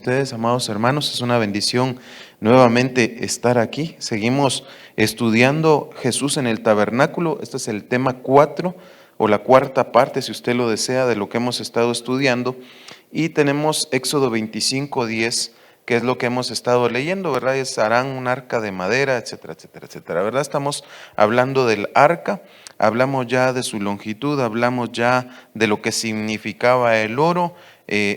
ustedes, amados hermanos. Es una bendición nuevamente estar aquí. Seguimos estudiando Jesús en el tabernáculo. Este es el tema 4 o la cuarta parte, si usted lo desea, de lo que hemos estado estudiando. Y tenemos Éxodo 25:10, que es lo que hemos estado leyendo, ¿verdad? Es harán un arca de madera, etcétera, etcétera, etcétera, ¿verdad? Estamos hablando del arca, hablamos ya de su longitud, hablamos ya de lo que significaba el oro.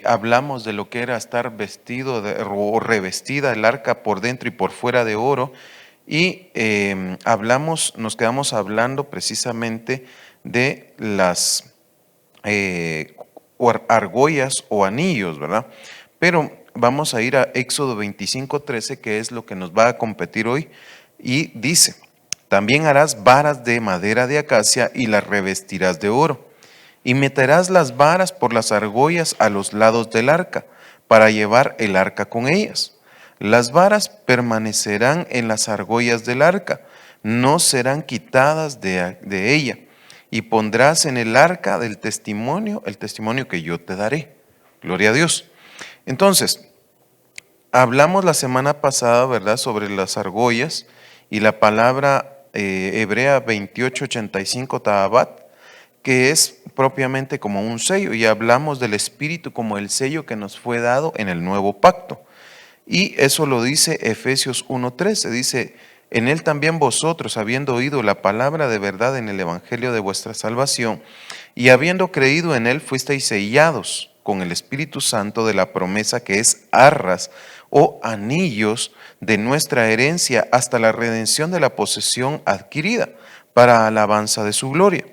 Hablamos de lo que era estar vestido o revestida el arca por dentro y por fuera de oro, y nos quedamos hablando precisamente de las argollas o anillos, ¿verdad? Pero vamos a ir a Éxodo 25:13, que es lo que nos va a competir hoy, y dice: también harás varas de madera de acacia y las revestirás de oro. Y meterás las varas por las argollas a los lados del arca, para llevar el arca con ellas. Las varas permanecerán en las argollas del arca, no serán quitadas de ella. Y pondrás en el arca del testimonio, el testimonio que yo te daré. Gloria a Dios. Entonces, hablamos la semana pasada, ¿verdad?, sobre las argollas y la palabra hebrea 2885 ta'abat, que es propiamente como un sello, y hablamos del Espíritu como el sello que nos fue dado en el nuevo pacto. Y eso lo dice Efesios 1:13, dice: en él también vosotros, habiendo oído la palabra de verdad en el evangelio de vuestra salvación, y habiendo creído en él, fuisteis sellados con el Espíritu Santo de la promesa, que es arras o anillos de nuestra herencia, hasta la redención de la posesión adquirida, para alabanza de su gloria.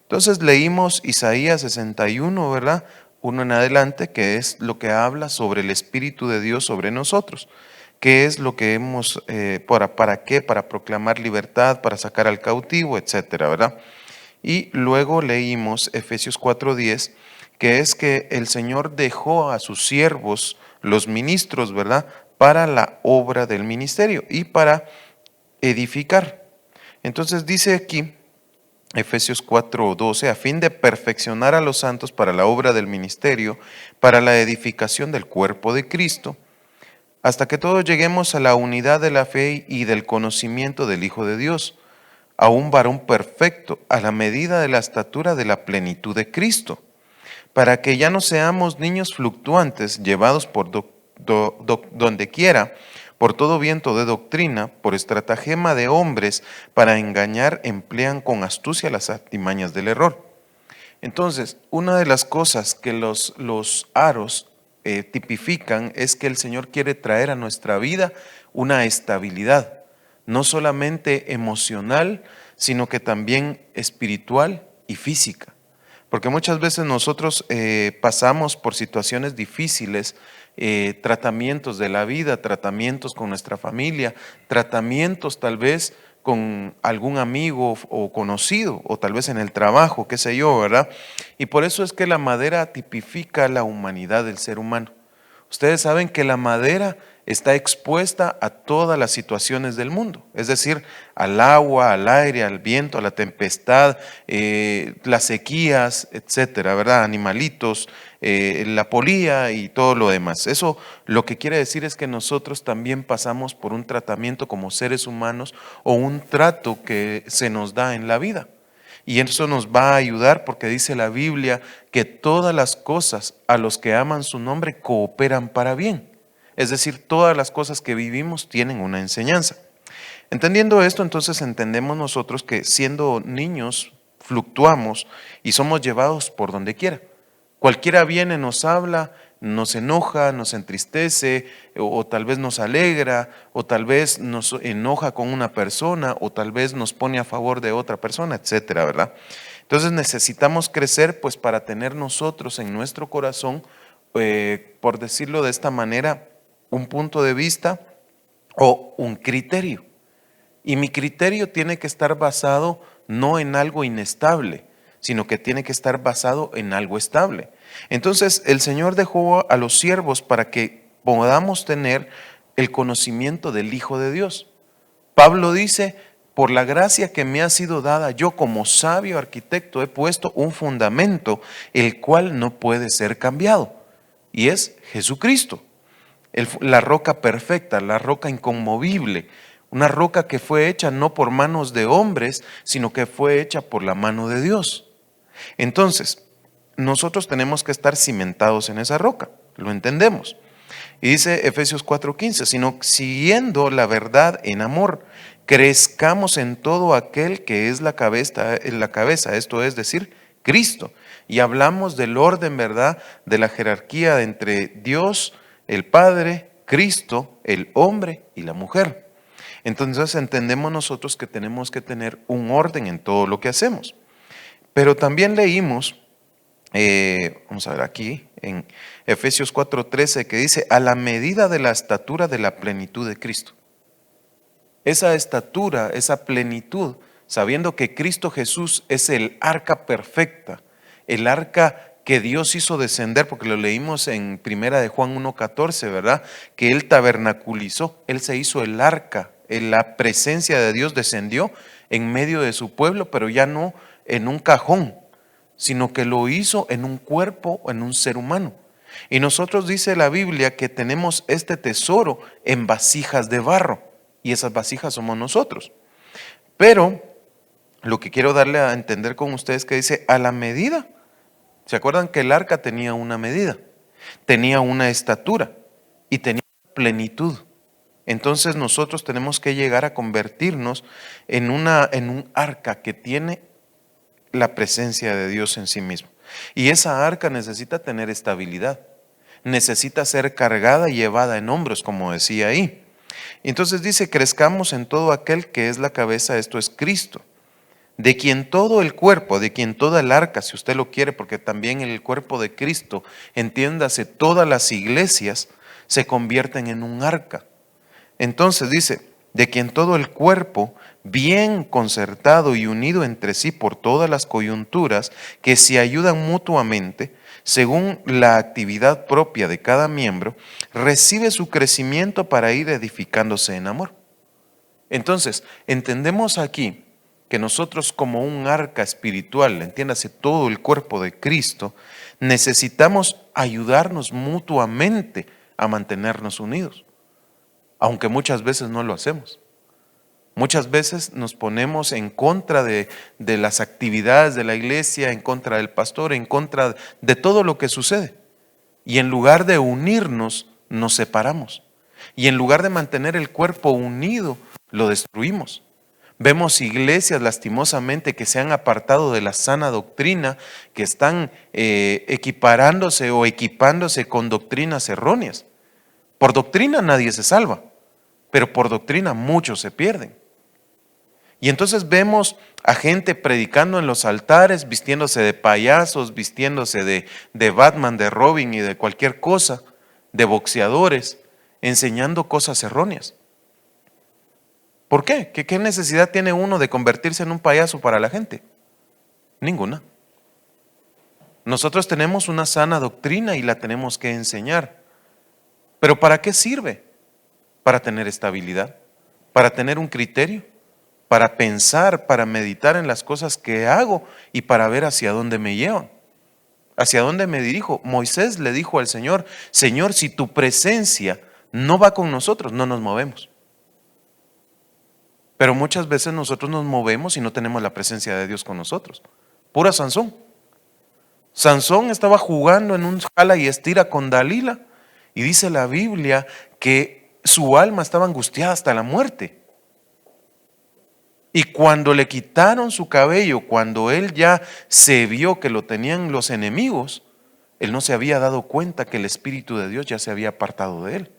Entonces leímos Isaías 61, ¿verdad? Uno en adelante, que es lo que habla sobre el Espíritu de Dios sobre nosotros. ¿Qué es lo que hemos, para qué? Para proclamar libertad, para sacar al cautivo, etcétera, ¿verdad? Y luego leímos Efesios 4:10, que es que el Señor dejó a sus siervos, los ministros, ¿verdad?, para la obra del ministerio y para edificar. Entonces dice aquí Efesios 4:12, a fin de perfeccionar a los santos para la obra del ministerio, para la edificación del cuerpo de Cristo, hasta que todos lleguemos a la unidad de la fe y del conocimiento del Hijo de Dios, a un varón perfecto, a la medida de la estatura de la plenitud de Cristo, para que ya no seamos niños fluctuantes, llevados por donde quiera, por todo viento de doctrina, por estratagema de hombres, para engañar, emplean con astucia las artimañas del error. Entonces, una de las cosas que los aros tipifican es que el Señor quiere traer a nuestra vida una estabilidad, no solamente emocional, sino que también espiritual y física. Porque muchas veces nosotros pasamos por situaciones difíciles, tratamientos de la vida, tratamientos con nuestra familia, tratamientos tal vez con algún amigo o conocido, o tal vez en el trabajo, qué sé yo, ¿verdad? Y por eso es que la madera tipifica la humanidad del ser humano. Ustedes saben que la madera está expuesta a todas las situaciones del mundo, es decir, al agua, al aire, al viento, a la tempestad, las sequías, etcétera, ¿verdad? Animalitos, la polilla y todo lo demás. Eso lo que quiere decir es que nosotros también pasamos por un tratamiento como seres humanos, o un trato que se nos da en la vida. Y eso nos va a ayudar, porque dice la Biblia que todas las cosas a los que aman su nombre cooperan para bien. Es decir, todas las cosas que vivimos tienen una enseñanza. Entendiendo esto, entonces entendemos nosotros que siendo niños fluctuamos y somos llevados por donde quiera. Cualquiera viene, nos habla, nos enoja, nos entristece, o tal vez nos alegra, o tal vez nos enoja con una persona, o tal vez nos pone a favor de otra persona, etcétera, ¿verdad? Entonces necesitamos crecer, pues, para tener nosotros en nuestro corazón, por decirlo de esta manera, un punto de vista o un criterio. Y mi criterio tiene que estar basado no en algo inestable, sino que tiene que estar basado en algo estable. Entonces el Señor dejó a los siervos para que podamos tener el conocimiento del Hijo de Dios. Pablo dice: por la gracia que me ha sido dada, yo como sabio arquitecto he puesto un fundamento, el cual no puede ser cambiado, y es Jesucristo. la roca perfecta, la roca inconmovible, una roca que fue hecha no por manos de hombres, sino que fue hecha por la mano de Dios. Entonces, nosotros tenemos que estar cimentados en esa roca, lo entendemos. Y dice Efesios 4:15, sino siguiendo la verdad en amor, crezcamos en todo aquel que es la cabeza, esto es decir, Cristo. Y hablamos del orden, ¿verdad?, de la jerarquía entre Dios, el Padre, Cristo, el hombre y la mujer. Entonces entendemos nosotros que tenemos que tener un orden en todo lo que hacemos. Pero también leímos, vamos a ver aquí, en Efesios 4:13, que dice, a la medida de la estatura de la plenitud de Cristo. Esa estatura, esa plenitud, sabiendo que Cristo Jesús es el arca perfecta, el arca que Dios hizo descender, porque lo leímos en primera de Juan 1:14, ¿verdad? Que Él tabernaculizó, Él se hizo el arca, la presencia de Dios descendió en medio de su pueblo, pero ya no en un cajón, sino que lo hizo en un cuerpo, en un ser humano. Y nosotros dice la Biblia que tenemos este tesoro en vasijas de barro, y esas vasijas somos nosotros. Pero lo que quiero darle a entender con ustedes que dice a la medida. ¿Se acuerdan que el arca tenía una medida? Tenía una estatura y tenía plenitud. Entonces nosotros tenemos que llegar a convertirnos en un arca que tiene la presencia de Dios en sí mismo. Y esa arca necesita tener estabilidad. Necesita ser cargada y llevada en hombros, como decía ahí. Entonces dice, crezcamos en todo aquel que es la cabeza, esto es Cristo, de quien todo el cuerpo, de quien toda el arca, si usted lo quiere, porque también el cuerpo de Cristo, entiéndase, todas las iglesias se convierten en un arca. Entonces dice, de quien todo el cuerpo, bien concertado y unido entre sí por todas las coyunturas, que se ayudan mutuamente, según la actividad propia de cada miembro, recibe su crecimiento para ir edificándose en amor. Entonces, entendemos aquí que nosotros como un arca espiritual, entiéndase todo el cuerpo de Cristo, necesitamos ayudarnos mutuamente a mantenernos unidos, aunque muchas veces no lo hacemos. Muchas veces nos ponemos en contra de las actividades de la iglesia, en contra del pastor, en contra de todo lo que sucede. Y en lugar de unirnos, nos separamos. Y en lugar de mantener el cuerpo unido, lo destruimos. Vemos iglesias lastimosamente que se han apartado de la sana doctrina, que están equiparándose o equipándose con doctrinas erróneas. Por doctrina nadie se salva, pero por doctrina muchos se pierden. Y entonces vemos a gente predicando en los altares, vistiéndose de payasos, vistiéndose de Batman, de Robin y de cualquier cosa, de boxeadores, enseñando cosas erróneas. ¿Por qué? ¿Qué necesidad tiene uno de convertirse en un payaso para la gente? Ninguna. Nosotros tenemos una sana doctrina y la tenemos que enseñar. ¿Pero para qué sirve? Para tener estabilidad, para tener un criterio, para pensar, para meditar en las cosas que hago y para ver hacia dónde me llevan, hacia dónde me dirijo. Moisés le dijo al Señor, Señor, si tu presencia no va con nosotros, no nos movemos. Pero muchas veces nosotros nos movemos y no tenemos la presencia de Dios con nosotros. Pura Sansón. Sansón estaba jugando en un jala y estira con Dalila y dice la Biblia que su alma estaba angustiada hasta la muerte. Y cuando le quitaron su cabello, cuando él ya se vio que lo tenían los enemigos, él no se había dado cuenta que el Espíritu de Dios ya se había apartado de él.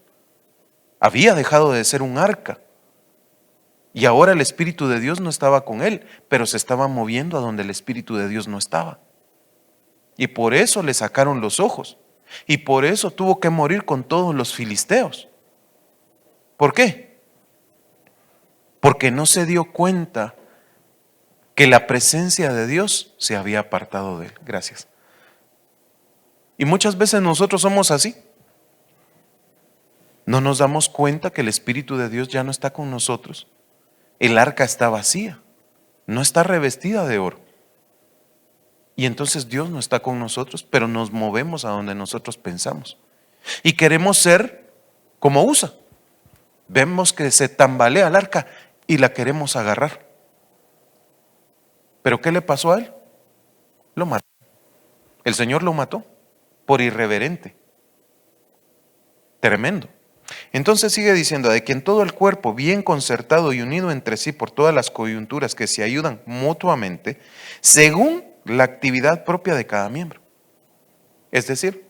Había dejado de ser un arca. Y ahora el Espíritu de Dios no estaba con él, pero se estaba moviendo a donde el Espíritu de Dios no estaba. Y por eso le sacaron los ojos. Y por eso tuvo que morir con todos los filisteos. ¿Por qué? Porque no se dio cuenta que la presencia de Dios se había apartado de él. Gracias. Y muchas veces nosotros somos así. No nos damos cuenta que el Espíritu de Dios ya no está con nosotros. El arca está vacía, no está revestida de oro. Y entonces Dios no está con nosotros, pero nos movemos a donde nosotros pensamos. Y queremos ser como Usa. Vemos que se tambalea el arca y la queremos agarrar. ¿Pero qué le pasó a él? Lo mató. El Señor lo mató por irreverente. Tremendo. Entonces sigue diciendo, de que en todo el cuerpo, bien concertado y unido entre sí por todas las coyunturas que se ayudan mutuamente, según la actividad propia de cada miembro. Es decir,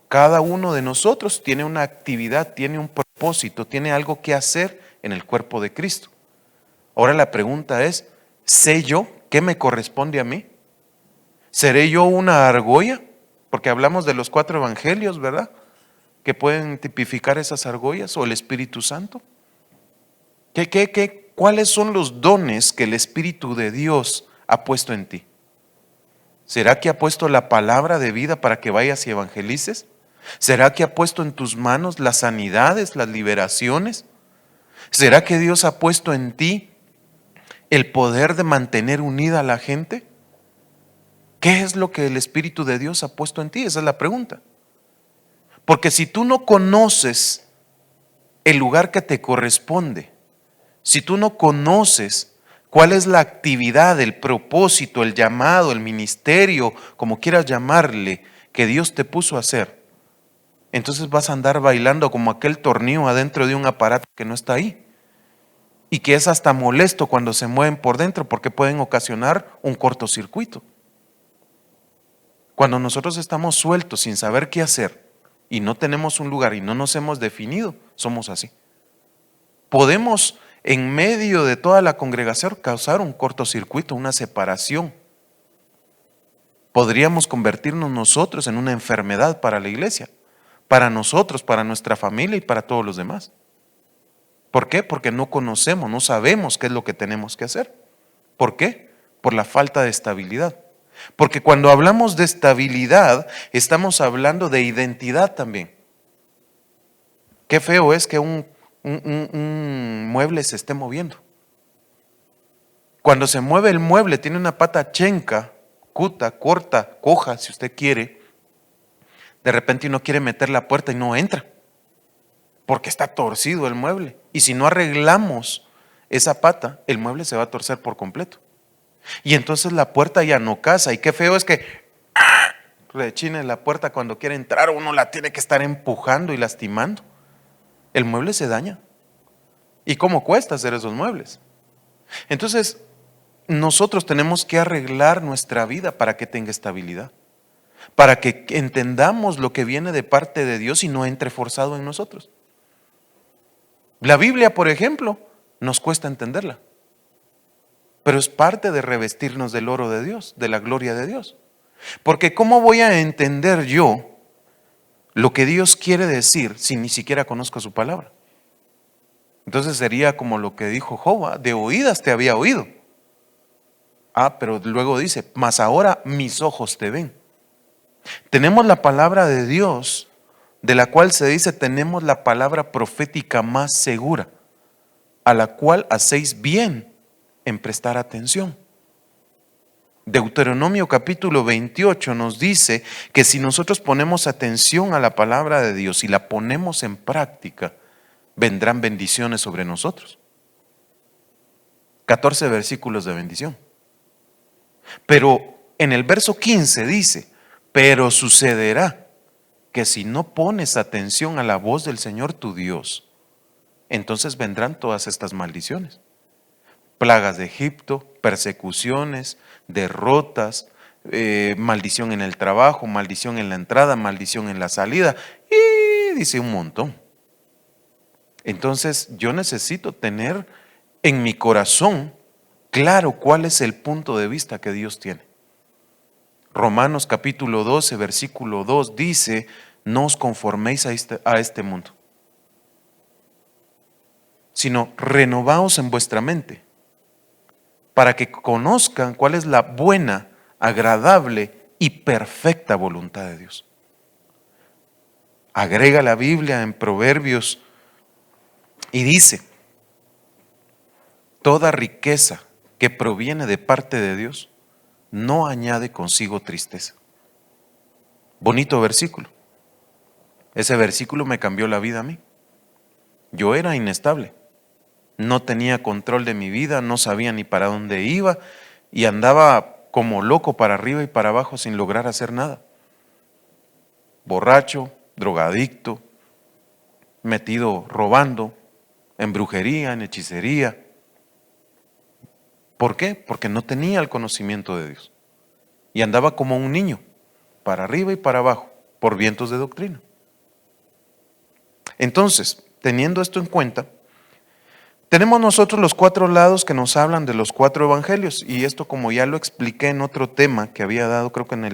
cada uno de nosotros tiene una actividad, tiene un propósito, tiene algo que hacer en el cuerpo de Cristo. Ahora la pregunta es, ¿sé yo qué me corresponde a mí? ¿Seré yo una argolla? Porque hablamos de los 4 evangelios, ¿verdad? Que pueden tipificar esas argollas, o el Espíritu Santo. ¿Cuáles son los dones que el Espíritu de Dios ha puesto en ti? ¿Será que ha puesto la palabra de vida para que vayas y evangelices? ¿Será que ha puesto en tus manos las sanidades, las liberaciones? ¿Será que Dios ha puesto en ti el poder de mantener unida a la gente? ¿Qué es lo que el Espíritu de Dios ha puesto en ti? Esa es la pregunta. Porque si tú no conoces el lugar que te corresponde, si tú no conoces cuál es la actividad, el propósito, el llamado, el ministerio, como quieras llamarle, que Dios te puso a hacer, entonces vas a andar bailando como aquel tornillo adentro de un aparato que no está ahí. Y que es hasta molesto cuando se mueven por dentro porque pueden ocasionar un cortocircuito. Cuando nosotros estamos sueltos sin saber qué hacer y no tenemos un lugar y no nos hemos definido, somos así. Podemos en medio de toda la congregación causar un cortocircuito, una separación. Podríamos convertirnos nosotros en una enfermedad para la iglesia, para nosotros, para nuestra familia y para todos los demás. ¿Por qué? Porque no conocemos, no sabemos qué es lo que tenemos que hacer. ¿Por qué? Por la falta de estabilidad. Porque cuando hablamos de estabilidad, estamos hablando de identidad también. Qué feo es que un mueble se esté moviendo. Cuando se mueve el mueble, tiene una pata chenca, cuta, corta, coja, si usted quiere. De repente uno quiere meter la puerta y no entra, porque está torcido el mueble. Y si no arreglamos esa pata, el mueble se va a torcer por completo. Y entonces la puerta ya no casa. Y qué feo es que rechine la puerta cuando quiere entrar, uno la tiene que estar empujando y lastimando. El mueble se daña. ¿Y cómo cuesta hacer esos muebles? Entonces, nosotros tenemos que arreglar nuestra vida para que tenga estabilidad, para que entendamos lo que viene de parte de Dios y no entre forzado en nosotros. La Biblia, por ejemplo, nos cuesta entenderla, pero es parte de revestirnos del oro de Dios, de la gloria de Dios. Porque ¿cómo voy a entender yo lo que Dios quiere decir si ni siquiera conozco su palabra? Entonces sería como lo que dijo Job, de oídas te había oído. Pero luego dice, mas ahora mis ojos te ven. Tenemos la palabra de Dios, de la cual se dice, tenemos la palabra profética más segura, a la cual hacéis bien en prestar atención. Deuteronomio capítulo 28 nos dice que si nosotros ponemos atención a la palabra de Dios y la ponemos en práctica, vendrán bendiciones sobre nosotros. 14 versículos de bendición. Pero en el verso 15 dice, pero sucederá que si no pones atención a la voz del Señor tu Dios, entonces vendrán todas estas maldiciones. Plagas de Egipto, persecuciones, derrotas, maldición en el trabajo, maldición en la entrada, maldición en la salida, y dice un montón. Entonces yo necesito tener en mi corazón claro cuál es el punto de vista que Dios tiene. Romanos capítulo 12, versículo 2 dice, no os conforméis a este mundo, sino renovaos en vuestra mente, para que conozcan cuál es la buena, agradable y perfecta voluntad de Dios. Agrega la Biblia en Proverbios y dice, toda riqueza que proviene de parte de Dios no añade consigo tristeza. Bonito versículo. Ese versículo me cambió la vida a mí. Yo era inestable. No tenía control de mi vida, no sabía ni para dónde iba y andaba como loco para arriba y para abajo sin lograr hacer nada. Borracho, drogadicto, metido robando, en brujería, en hechicería. ¿Por qué? Porque no tenía el conocimiento de Dios. Y andaba como un niño, para arriba y para abajo, por vientos de doctrina. Entonces, teniendo esto en cuenta, tenemos nosotros los 4 lados que nos hablan de los 4 evangelios. Y esto, como ya lo expliqué en otro tema que había dado, creo que en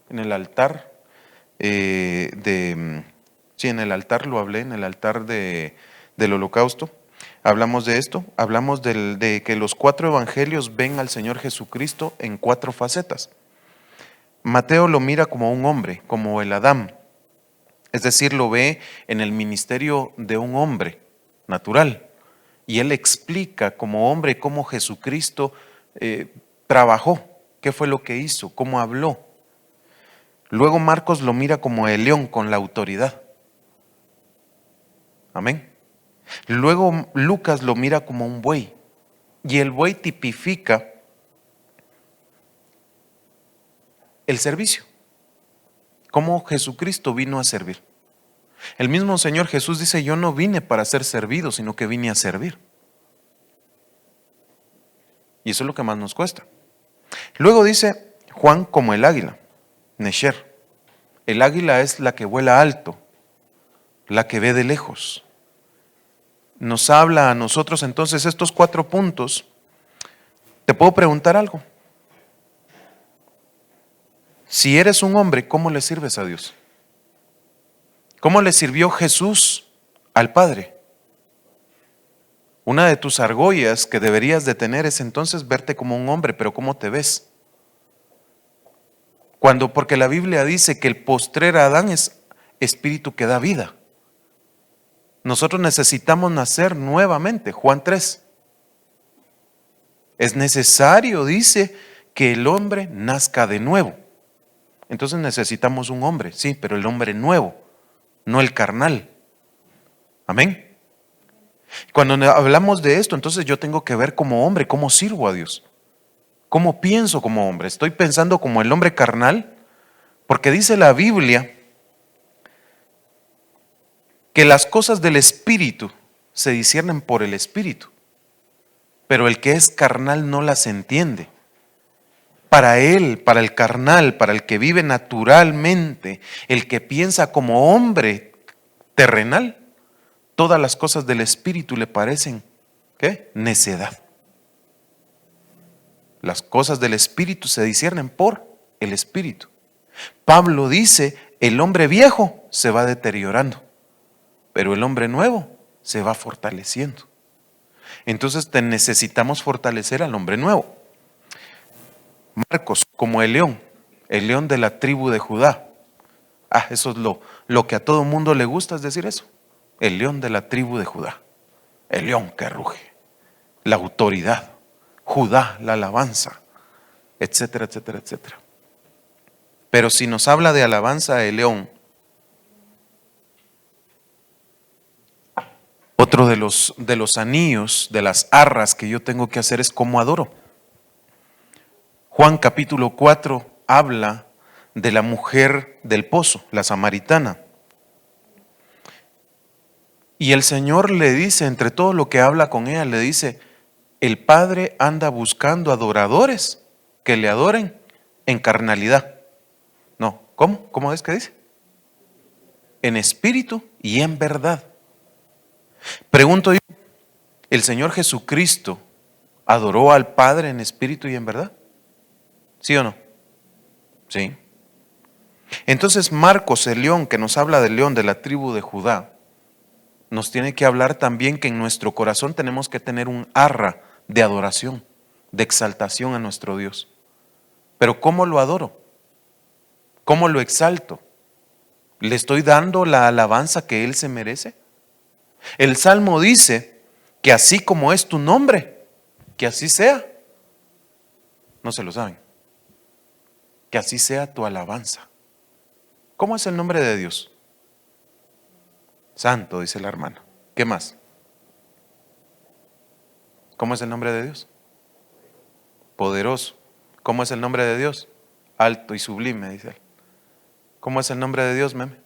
el altar, sí, en el altar lo hablé, en el altar del holocausto. Hablamos de esto, hablamos de que los 4 evangelios ven al Señor Jesucristo en 4 facetas. Mateo lo mira como un hombre, como el Adán, es decir, lo ve en el ministerio de un hombre natural. Y él explica como hombre cómo Jesucristo trabajó, qué fue lo que hizo, cómo habló. Luego Marcos lo mira como el león con la autoridad. Amén. Luego Lucas lo mira como un buey. Y el buey tipifica el servicio. Cómo Jesucristo vino a servir. El mismo Señor Jesús dice, yo no vine para ser servido, sino que vine a servir. Y eso es lo que más nos cuesta. Luego dice Juan como el águila, Nesher. El águila es la que vuela alto, la que ve de lejos. Nos habla a nosotros entonces estos 4 puntos. ¿Te puedo preguntar algo? Si eres un hombre, ¿cómo le sirves a Dios? ¿Cómo le sirvió Jesús al Padre? Una de tus argollas que deberías de tener es entonces verte como un hombre, pero ¿cómo te ves? Porque la Biblia dice que el postrer Adán es espíritu que da vida. Nosotros necesitamos nacer nuevamente, Juan 3. Es necesario, dice, que el hombre nazca de nuevo. Entonces necesitamos un hombre, sí, pero el hombre nuevo, no el carnal. Amén. Cuando hablamos de esto, entonces yo tengo que ver como hombre, cómo sirvo a Dios. ¿Cómo pienso como hombre? ¿Estoy pensando como el hombre carnal? Porque dice la Biblia que las cosas del espíritu se disciernen por el espíritu, pero el que es carnal no las entiende. Para él, para el carnal, para el que vive naturalmente, el que piensa como hombre terrenal, todas las cosas del espíritu le parecen, ¿qué? Necedad. Las cosas del espíritu se disciernen por el espíritu. Pablo dice, el hombre viejo se va deteriorando, pero el hombre nuevo se va fortaleciendo. Entonces necesitamos fortalecer al hombre nuevo. Marcos, como el león de la tribu de Judá. Eso es lo que a todo mundo le gusta, es decir eso. El león de la tribu de Judá. El león que ruge. La autoridad. Judá, la alabanza. Etcétera, etcétera, etcétera. Pero si nos habla de alabanza el león, otro de los anillos, de las arras que yo tengo que hacer es cómo adoro. Juan capítulo 4 habla de la mujer del pozo, la samaritana. Y el Señor le dice, entre todo lo que habla con ella, le dice, el Padre anda buscando adoradores que le adoren en carnalidad. No, ¿cómo? ¿Cómo es que dice? En espíritu y en verdad. Pregunto yo, ¿el Señor Jesucristo adoró al Padre en espíritu y en verdad? ¿Sí o no? Sí. Entonces Marcos, el león, que nos habla del león de la tribu de Judá, nos tiene que hablar también que en nuestro corazón tenemos que tener un arra de adoración, de exaltación a nuestro Dios. Pero ¿cómo lo adoro? ¿Cómo lo exalto? ¿Le estoy dando la alabanza que Él se merece? El Salmo dice que así como es tu nombre, que así sea. No se lo saben. Que así sea tu alabanza. ¿Cómo es el nombre de Dios? Santo, dice la hermana. ¿Qué más? ¿Cómo es el nombre de Dios? Poderoso. ¿Cómo es el nombre de Dios? Alto y sublime, dice él. ¿Cómo es el nombre de Dios, Meme?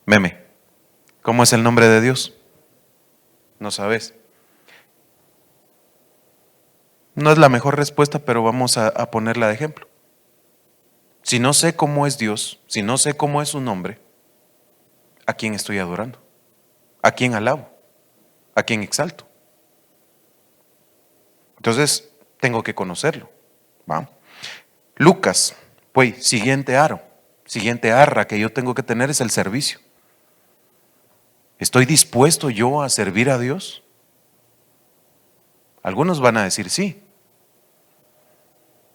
Meme. ¿Cómo es el nombre de Dios? No sabes. No es la mejor respuesta, pero vamos a ponerla de ejemplo. Si no sé cómo es Dios, si no sé cómo es su nombre, ¿a quién estoy adorando? ¿A quién alabo? ¿A quién exalto? Entonces, tengo que conocerlo. ¿Va? Lucas, pues, siguiente aro, siguiente arra que yo tengo que tener es el servicio. ¿Estoy dispuesto yo a servir a Dios? Algunos van a decir sí,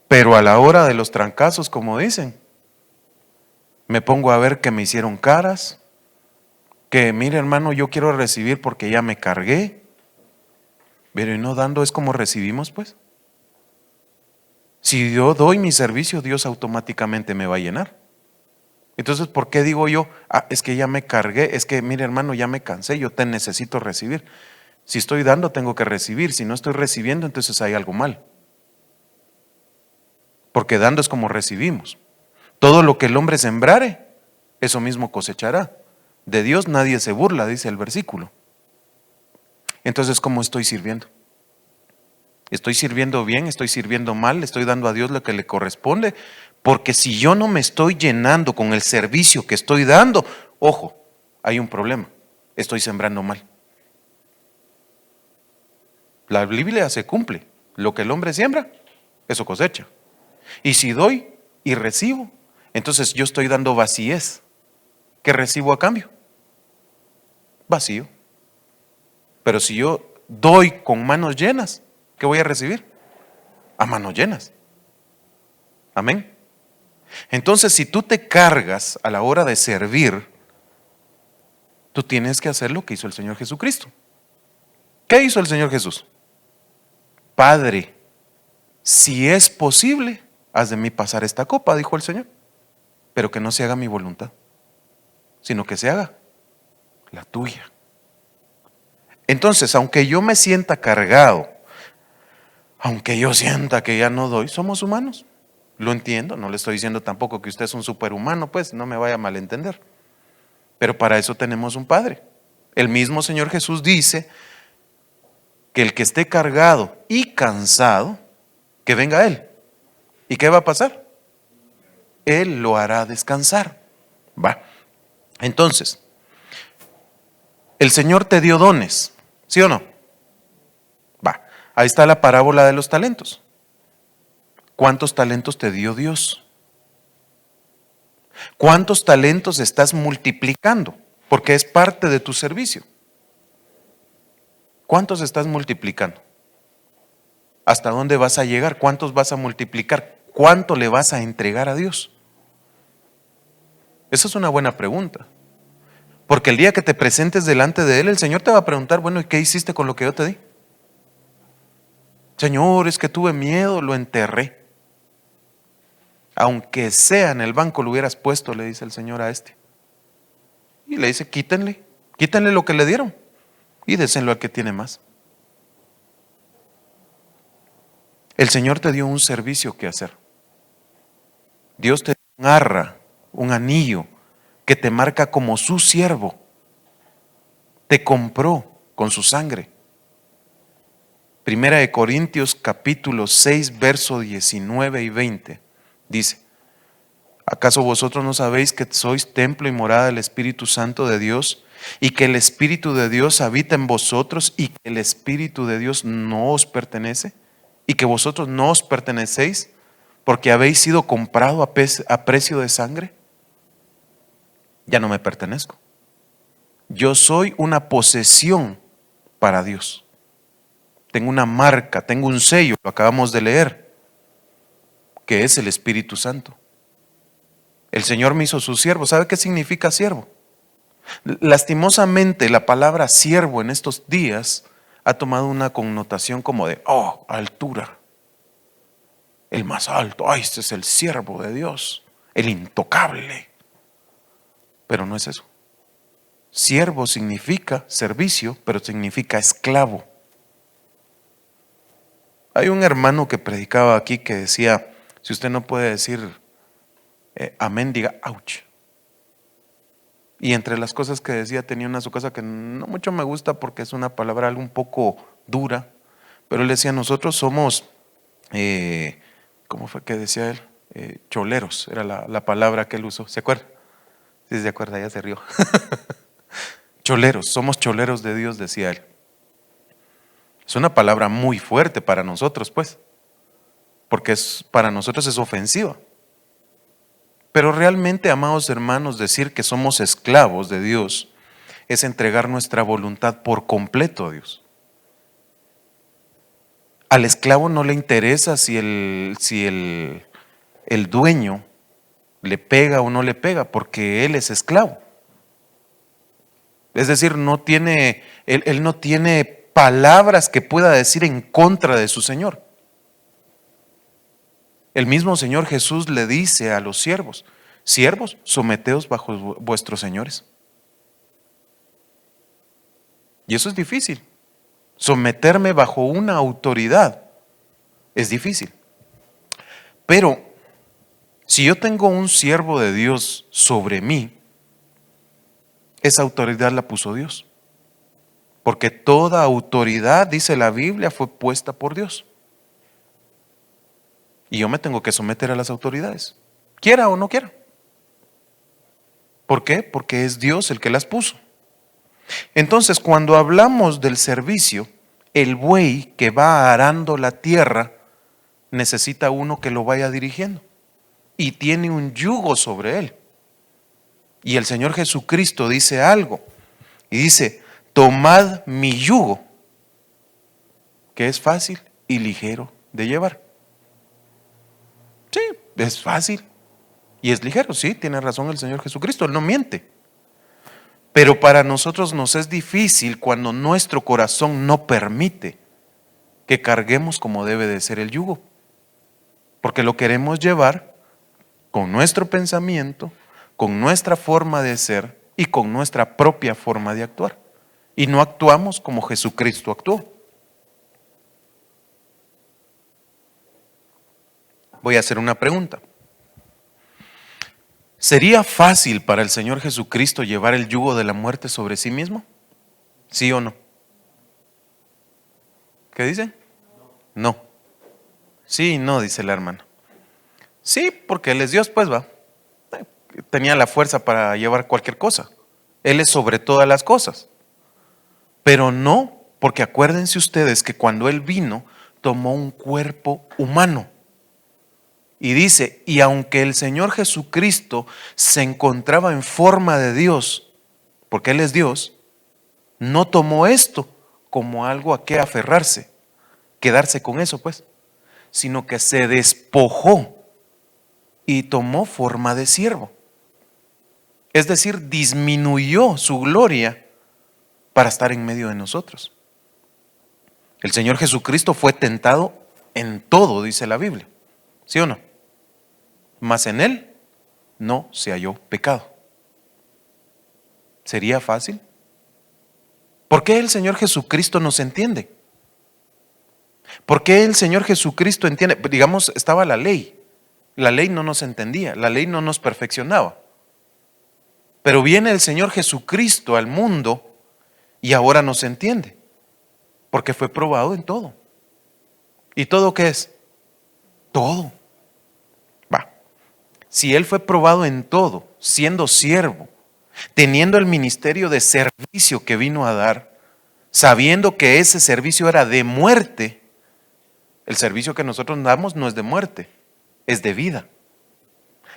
pero a la hora de los trancazos, como dicen, me pongo a ver que me hicieron caras, que mire hermano, yo quiero recibir porque ya me cargué, pero y no dando es como recibimos pues. Si yo doy mi servicio, Dios automáticamente me va a llenar. Entonces, ¿por qué digo yo, es que ya me cargué, es que mire hermano, ya me cansé, yo te necesito recibir? Si estoy dando, tengo que recibir, si no estoy recibiendo, entonces hay algo mal. Porque dando es como recibimos. Todo lo que el hombre sembrare, eso mismo cosechará. De Dios nadie se burla, dice el versículo. Entonces, ¿cómo estoy sirviendo? ¿Estoy sirviendo bien? ¿Estoy sirviendo mal? ¿Le estoy dando a Dios lo que le corresponde? Porque si yo no me estoy llenando con el servicio que estoy dando, ojo, hay un problema. Estoy sembrando mal. La Biblia se cumple. Lo que el hombre siembra, eso cosecha. Y si doy y recibo, entonces yo estoy dando vacíez. ¿Qué recibo a cambio? Vacío. Pero si yo doy con manos llenas, ¿qué voy a recibir? A manos llenas. Amén. Entonces, si tú te cargas a la hora de servir, tú tienes que hacer lo que hizo el Señor Jesucristo. ¿Qué hizo el Señor Jesús? Padre, si es posible, haz de mí pasar esta copa, dijo el Señor, pero que no se haga mi voluntad, sino que se haga la tuya. Entonces, aunque yo me sienta cargado, aunque yo sienta que ya no doy, somos humanos. Lo entiendo, no le estoy diciendo tampoco que usted es un superhumano, pues no me vaya a malentender. Pero para eso tenemos un Padre. El mismo Señor Jesús dice que el que esté cargado y cansado, que venga a Él. ¿Y qué va a pasar? Él lo hará descansar. Va. Entonces, el Señor te dio dones, ¿sí o no? Va. Ahí está la parábola de los talentos. ¿Cuántos talentos te dio Dios? ¿Cuántos talentos estás multiplicando? Porque es parte de tu servicio. ¿Cuántos estás multiplicando? ¿Hasta dónde vas a llegar? ¿Cuántos vas a multiplicar? ¿Cuánto le vas a entregar a Dios? Esa es una buena pregunta. Porque el día que te presentes delante de Él, el Señor te va a preguntar, bueno, ¿y qué hiciste con lo que yo te di? Señor, es que tuve miedo, lo enterré. Aunque sea en el banco lo hubieras puesto, le dice el Señor a este. Y le dice, quítenle lo que le dieron y désenlo al que tiene más. El Señor te dio un servicio que hacer. Dios te dio un arra, un anillo que te marca como su siervo. Te compró con su sangre. Primera de Corintios capítulo 6, verso 19 y 20 dice, ¿acaso vosotros no sabéis que sois templo y morada del Espíritu Santo de Dios y que el Espíritu de Dios habita en vosotros y que el Espíritu de Dios no os pertenece y que vosotros no os pertenecéis porque habéis sido comprado a precio de sangre? Ya no me pertenezco. Yo soy una posesión para Dios. Tengo una marca, tengo un sello, lo acabamos de leer, que es el Espíritu Santo. El Señor me hizo su siervo. ¿Sabe qué significa siervo? Lastimosamente la palabra siervo en estos días ha tomado una connotación como de, altura, el más alto, este es el siervo de Dios, el intocable. Pero no es eso. Siervo significa servicio, pero significa esclavo. Hay un hermano que predicaba aquí que decía, si usted no puede decir amén, diga ouch. Y entre las cosas que decía tenía una su cosa que no mucho me gusta porque es una palabra algo un poco dura, pero él decía, nosotros somos, ¿cómo fue que decía él? Choleros, era la palabra que él usó, ¿se acuerda? Sí, se acuerda, ya se rió. Choleros, somos choleros de Dios, decía él. Es una palabra muy fuerte para nosotros, pues, porque para nosotros es ofensiva. Pero realmente, amados hermanos, decir que somos esclavos de Dios es entregar nuestra voluntad por completo a Dios. Al esclavo no le interesa si el dueño le pega o no le pega, porque él es esclavo. Es decir, él no tiene palabras que pueda decir en contra de su Señor. El mismo Señor Jesús le dice a los siervos, siervos, someteos bajo vuestros señores. Y eso es difícil. Someterme bajo una autoridad es difícil. Pero si yo tengo un siervo de Dios sobre mí, esa autoridad la puso Dios. Porque toda autoridad, dice la Biblia, fue puesta por Dios. Y yo me tengo que someter a las autoridades, quiera o no quiera. ¿Por qué? Porque es Dios el que las puso. Entonces, cuando hablamos del servicio, el buey que va arando la tierra necesita uno que lo vaya dirigiendo y tiene un yugo sobre él. Y el Señor Jesucristo dice algo y dice, tomad mi yugo, que es fácil y ligero de llevar. Sí, es fácil y es ligero, sí, tiene razón el Señor Jesucristo, Él no miente. Pero para nosotros nos es difícil cuando nuestro corazón no permite que carguemos como debe de ser el yugo. Porque lo queremos llevar con nuestro pensamiento, con nuestra forma de ser y con nuestra propia forma de actuar. Y no actuamos como Jesucristo actuó. Voy a hacer una pregunta. ¿Sería fácil para el Señor Jesucristo llevar el yugo de la muerte sobre sí mismo? ¿Sí o no? ¿Qué dicen? No. Sí y no, dice la hermana. Sí, porque Él es Dios, pues va. Tenía la fuerza para llevar cualquier cosa. Él es sobre todas las cosas. Pero no, porque acuérdense ustedes que cuando Él vino, tomó un cuerpo humano. Y dice, y aunque el Señor Jesucristo se encontraba en forma de Dios, porque Él es Dios, no tomó esto como algo a qué aferrarse, quedarse con eso pues, sino que se despojó y tomó forma de siervo. Es decir, disminuyó su gloria para estar en medio de nosotros. El Señor Jesucristo fue tentado en todo, dice la Biblia. ¿Sí o no? Mas en Él no se halló pecado. ¿Sería fácil? ¿Por qué el Señor Jesucristo nos entiende? ¿Por qué el Señor Jesucristo entiende? Digamos, estaba la ley. La ley no nos entendía, la ley no nos perfeccionaba. Pero viene el Señor Jesucristo al mundo y ahora nos entiende. Porque fue probado en todo. ¿Y todo qué es? Todo. Va. Si Él fue probado en todo, siendo siervo, teniendo el ministerio de servicio que vino a dar, sabiendo que ese servicio era de muerte, el servicio que nosotros damos no es de muerte, es de vida.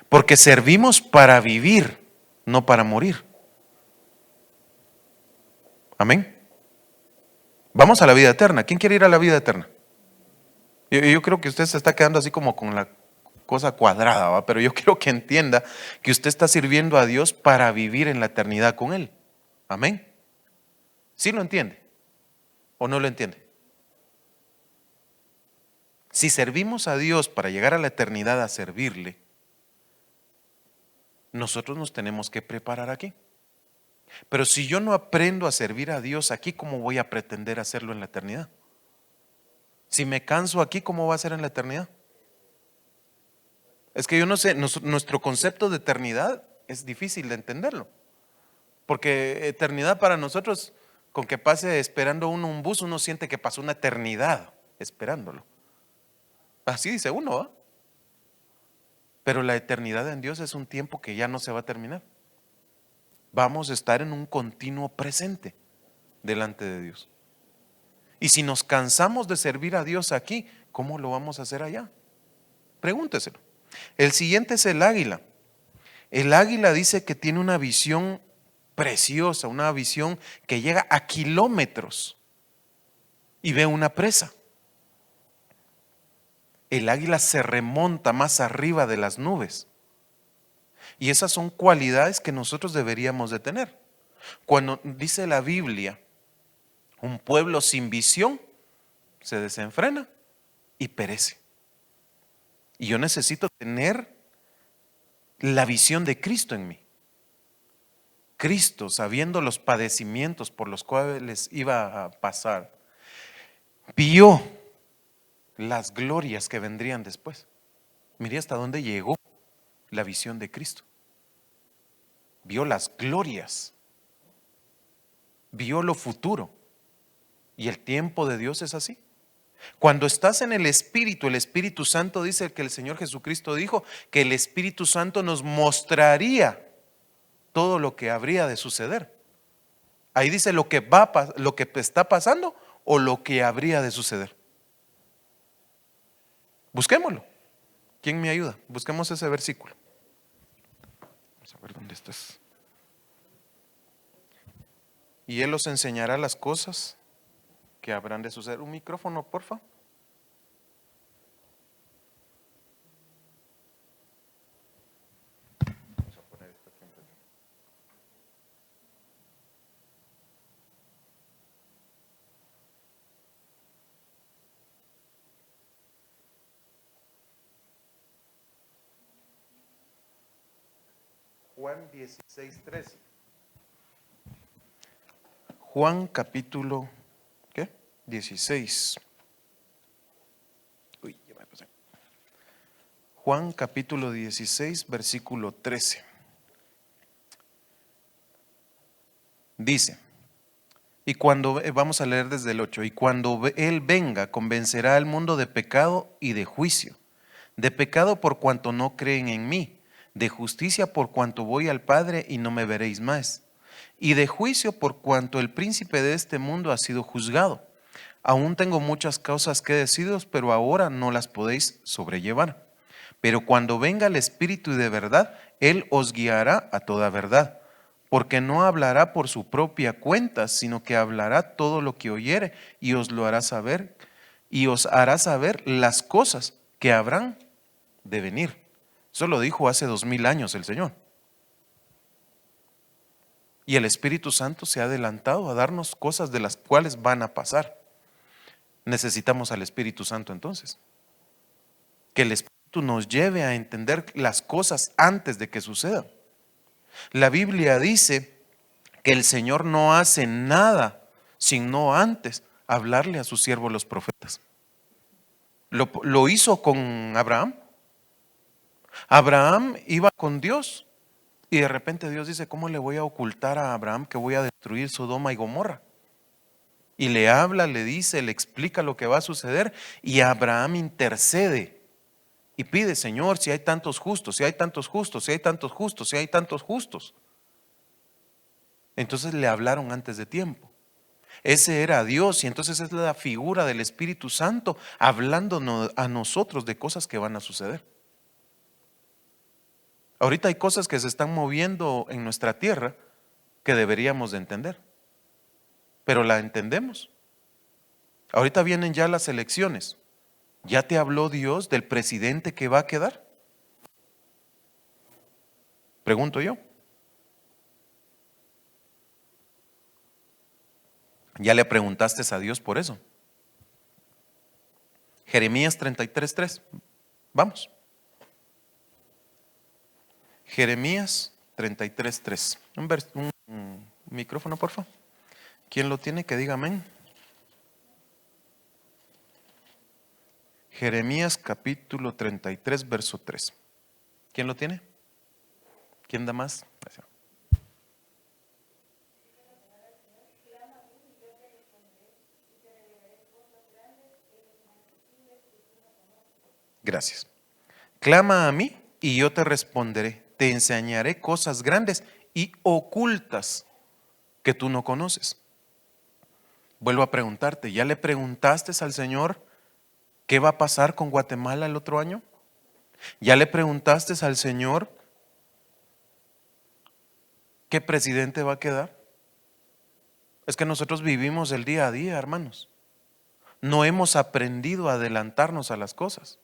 Porque servimos para vivir, no para morir. Amén. Vamos a la vida eterna. ¿Quién quiere ir a la vida eterna? Yo creo que usted se está quedando así como con la cosa cuadrada, ¿va? Pero yo quiero que entienda que usted está sirviendo a Dios para vivir en la eternidad con Él. Amén. ¿Sí lo entiende? ¿O no lo entiende? Si servimos a Dios para llegar a la eternidad a servirle, nosotros nos tenemos que preparar aquí. Pero si yo no aprendo a servir a Dios aquí, ¿cómo voy a pretender hacerlo en la eternidad? Si me canso aquí, ¿cómo va a ser en la eternidad? Es que yo no sé, nuestro concepto de eternidad es difícil de entenderlo. Porque eternidad para nosotros, con que pase esperando uno un bus, uno siente que pasó una eternidad esperándolo. Así dice uno, ¿va? Pero la eternidad en Dios es un tiempo que ya no se va a terminar. Vamos a estar en un continuo presente delante de Dios. Y si nos cansamos de servir a Dios aquí, ¿cómo lo vamos a hacer allá? Pregúnteselo. El siguiente es el águila. El águila dice que tiene una visión preciosa, una visión que llega a kilómetros y ve una presa. El águila se remonta más arriba de las nubes. Y esas son cualidades que nosotros deberíamos de tener. Cuando dice la Biblia, un pueblo sin visión se desenfrena y perece. Y yo necesito tener la visión de Cristo en mí. Cristo, sabiendo los padecimientos por los cuales iba a pasar, vio las glorias que vendrían después. Mire hasta dónde llegó la visión de Cristo. Vio las glorias, vio lo futuro. Y el tiempo de Dios es así. Cuando estás en el Espíritu Santo dice que el Señor Jesucristo dijo que el Espíritu Santo nos mostraría todo lo que habría de suceder. Ahí dice lo que está pasando o lo que habría de suceder. Busquémoslo. ¿Quién me ayuda? Busquemos ese versículo. Vamos a ver dónde estás. Y Él os enseñará las cosas que habrán de suceder. Un micrófono, porfa. Vamos a poner esto aquí enfrente. Juan 16:13. Juan capítulo, ¿qué? 16. Uy, ya me pasé. Juan capítulo 16, versículo 13. Dice, y cuando, vamos a leer desde el 8, y cuando Él venga, convencerá al mundo de pecado y de juicio. De pecado por cuanto no creen en mí, de justicia por cuanto voy al Padre y no me veréis más, y de juicio por cuanto el príncipe de este mundo ha sido juzgado. Aún tengo muchas causas que deciros, pero ahora no las podéis sobrellevar. Pero cuando venga el Espíritu de verdad, Él os guiará a toda verdad, porque no hablará por su propia cuenta, sino que hablará todo lo que oyere y os lo hará saber, y os hará saber las cosas que habrán de venir. Eso lo dijo hace 2000 años el Señor. Y el Espíritu Santo se ha adelantado a darnos cosas de las cuales van a pasar. Necesitamos al Espíritu Santo entonces. Que el Espíritu nos lleve a entender las cosas antes de que sucedan. La Biblia dice que el Señor no hace nada sin no antes hablarle a sus siervos los profetas. Lo hizo con Abraham. Abraham iba con Dios y de repente Dios dice, ¿cómo le voy a ocultar a Abraham que voy a destruir Sodoma y Gomorra? Y le habla, le dice, le explica lo que va a suceder y Abraham intercede y pide, Señor, si hay tantos justos, si hay tantos justos, si hay tantos justos, si hay tantos justos. Entonces le hablaron antes de tiempo. Ese era Dios y entonces es la figura del Espíritu Santo hablándonos a nosotros de cosas que van a suceder. Ahorita hay cosas que se están moviendo en nuestra tierra que deberíamos de entender, pero la entendemos. Ahorita vienen ya las elecciones. ¿Ya te habló Dios del presidente que va a quedar? Pregunto yo. ¿Ya le preguntaste a Dios por eso? Jeremías 33:3. Vamos. Jeremías 33:3. Un micrófono, por favor. ¿Quién lo tiene? Que diga amén. Jeremías capítulo 33, verso 3. ¿Quién lo tiene? ¿Quién da más? Gracias. Gracias. Clama a mí y yo te responderé. Te enseñaré cosas grandes y ocultas que tú no conoces. Vuelvo a preguntarte, ¿ya le preguntaste al Señor qué va a pasar con Guatemala el otro año? ¿Ya le preguntaste al Señor qué presidente va a quedar? Es que nosotros vivimos el día a día, hermanos. No hemos aprendido a adelantarnos a las cosas.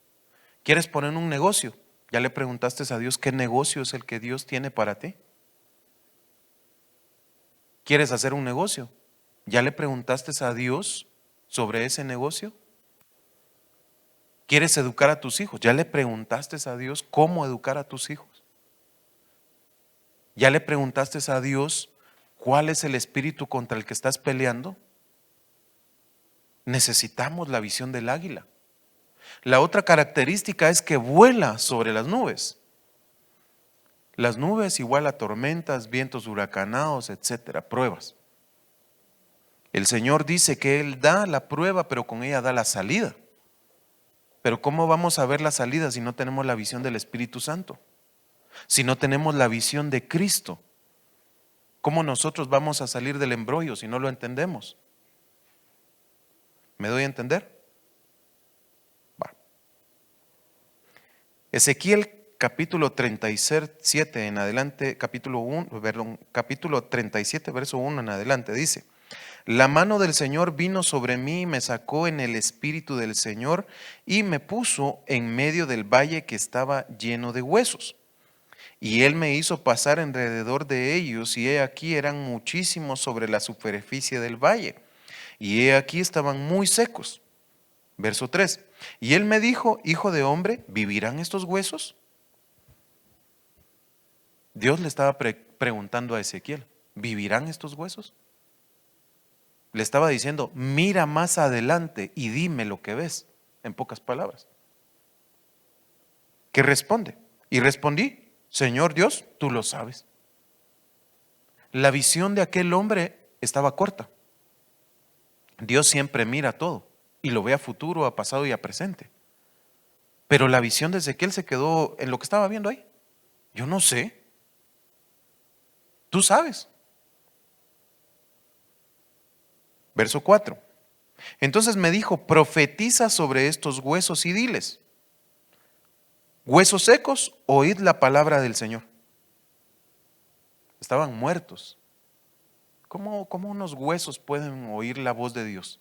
¿Quieres poner un negocio? ¿Ya le preguntaste a Dios qué negocio es el que Dios tiene para ti? ¿Quieres hacer un negocio? ¿Ya le preguntaste a Dios sobre ese negocio? ¿Quieres educar a tus hijos? ¿Ya le preguntaste a Dios cómo educar a tus hijos? ¿Ya le preguntaste a Dios cuál es el espíritu contra el que estás peleando? Necesitamos la visión del águila. La otra característica es que vuela sobre las nubes. Las nubes igual a tormentas, vientos huracanados, etcétera, pruebas. El Señor dice que Él da la prueba, pero con ella da la salida. Pero ¿cómo vamos a ver la salida si no tenemos la visión del Espíritu Santo? Si no tenemos la visión de Cristo, ¿cómo nosotros vamos a salir del embrollo si no lo entendemos? ¿Me doy a entender? Va. Ezequiel capítulo 37 en adelante, capítulo 37, verso 1 en adelante, dice: la mano del Señor vino sobre mí y me sacó en el espíritu del Señor y me puso en medio del valle que estaba lleno de huesos. Y él me hizo pasar alrededor de ellos, y he aquí eran muchísimos sobre la superficie del valle, y he aquí estaban muy secos. Verso 3. Y él me dijo: hijo de hombre, ¿vivirán estos huesos? Dios le estaba preguntando a Ezequiel: ¿vivirán estos huesos? Le estaba diciendo: mira más adelante y dime lo que ves, en pocas palabras. ¿Qué responde? Y respondí: Señor Dios, tú lo sabes. La visión de aquel hombre estaba corta. Dios siempre mira todo y lo ve a futuro, a pasado y a presente. Pero la visión de Ezequiel se quedó en lo que estaba viendo ahí. Yo no sé. Tú sabes. Verso 4. Entonces me dijo: profetiza sobre estos huesos y diles: huesos secos, oíd la palabra del Señor. Estaban muertos. ¿Cómo unos huesos pueden oír la voz de Dios?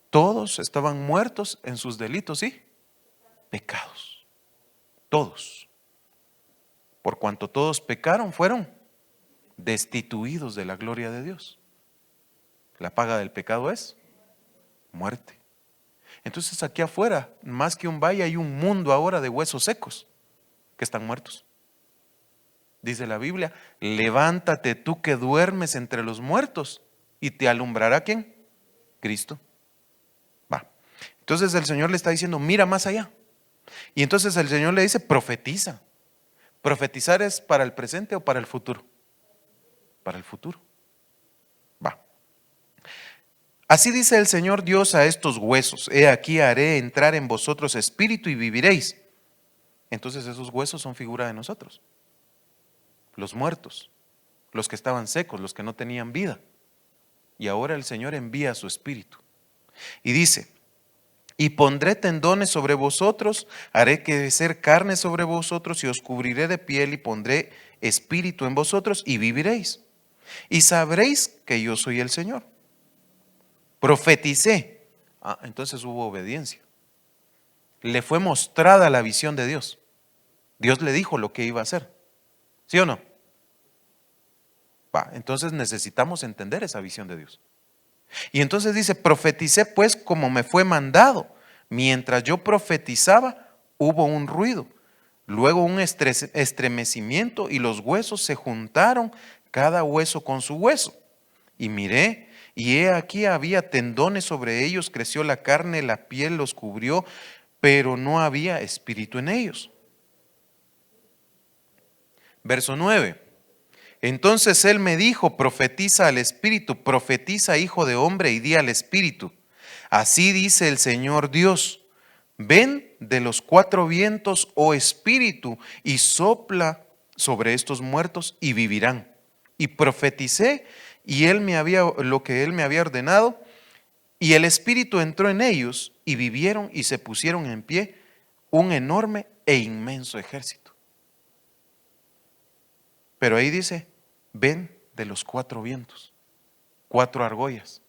Todos estaban muertos en sus delitos y pecados. Todos. Por cuanto todos pecaron, fueron destituidos de la gloria de Dios. La paga del pecado es muerte. Entonces aquí afuera, más que un valle, hay un mundo ahora de huesos secos que están muertos. Dice la Biblia: levántate tú que duermes entre los muertos, y te alumbrará ¿quién? Cristo. Va. Entonces el Señor le está diciendo: mira más allá. Y entonces el Señor le dice: profetiza. ¿Profetizar es para el presente o para el futuro? Para el futuro. Va. Así dice el Señor Dios a estos huesos: he aquí haré entrar en vosotros espíritu y viviréis. Entonces esos huesos son figura de nosotros. Los muertos, los que estaban secos, los que no tenían vida. Y ahora el Señor envía su espíritu. Y dice: y pondré tendones sobre vosotros, haré crecer carne sobre vosotros, y os cubriré de piel, y pondré espíritu en vosotros, y viviréis. Y sabréis que yo soy el Señor. Profeticé. Entonces hubo obediencia. Le fue mostrada la visión de Dios. Dios le dijo lo que iba a hacer. ¿Sí o no? Entonces necesitamos entender esa visión de Dios. Y entonces dice: profeticé pues como me fue mandado. Mientras yo profetizaba, hubo un ruido. Luego un estremecimiento y los huesos se juntaron, cada hueso con su hueso. Y miré, y he aquí había tendones sobre ellos, creció la carne, la piel los cubrió, pero no había espíritu en ellos. Verso 9. Entonces él me dijo, profetiza al espíritu, profetiza, hijo de hombre, y di al espíritu. Así dice el Señor Dios, ven de los cuatro vientos, oh espíritu, y sopla sobre estos muertos y vivirán. Y profeticé, y lo que él me había ordenado, y el espíritu entró en ellos, y vivieron y se pusieron en pie un enorme e inmenso ejército. Pero ahí dice, ven de los cuatro vientos, cuatro argollas,